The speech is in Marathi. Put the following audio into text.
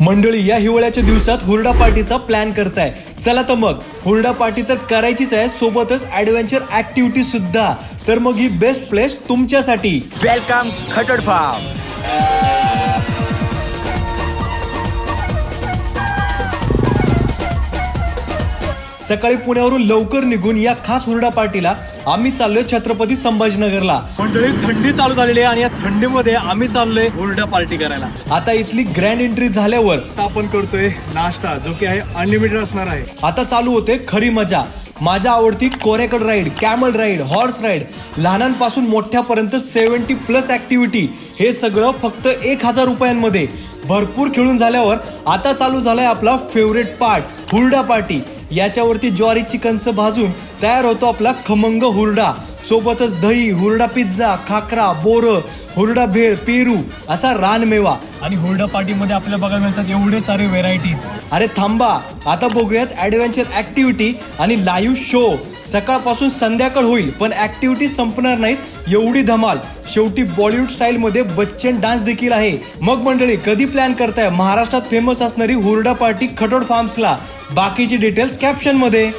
मंडळी, या हिवाळ्याच्या दिवसात हुरडा पार्टीचा प्लॅन करताय. चला तर मग हुरडा पार्टी तर करायचीच आहे, सोबतच ऍडव्हेंचर ऍक्टिव्हिटी सुद्धा. तर मग ही बेस्ट प्लेस तुमच्यासाठी. Welcome Khatod farm. सकाळी पुण्यावरून लवकर निघून या खास हुरडा पार्टीला आम्ही चाललोय छत्रपती संभाजीनगरला. मंडळी, थंडी चालू झालेली आहे आणि या थंडीमध्ये आम्ही चाललोय हुरडा पार्टी करायला. आता इथली ग्रँड एंट्री झाल्यावर आपण करतोय नाश्ता, जो की आहे अनलिमिटेड असणार आहे. आता चालू होते खरी मजा. माझ्या आवडती कोरेकड ride, camel ride, horse ride, लहानांपासून मोठ्यापर्यंत 70+ ऍक्टिव्हिटी. हे सगळं फक्त 1000 रुपयांमध्ये. भरपूर खेळून झाल्यावर आता चालू झालाय आपला फेवरेट पार्ट, हुरडा पार्टी. याच्यावरती ज्वारीची कणसं भाजून तयार होतो आपला खमंग हुरडा. सोबतच दही, हुरडा पिझ्झा, खाकरा, बोरं, हुरडा भेळ, पेरू असा रानमेवा. आणि हुरडा पार्टीमध्ये आपल्याला बघायला मिळतात एवढे सारे व्हेरायटीज. अरे थांबा, आता बघूयात ऍडव्हेंचर ऍक्टिव्हिटी आणि लाईव्ह शो. सकाळपासून संध्याकाळ होईल पण ऍक्टिव्हिटी संपणार नाहीत एवढी धमाल. शेवटी बॉलिवूड स्टाईल मध्ये बच्चन डान्स देखील आहे. मग मंडळी, कधी प्लॅन करताय महाराष्ट्रात फेमस असणारी हुरडा पार्टी खटोड फार्म्सला? बाकीची डिटेल्स कॅप्शन मध्ये.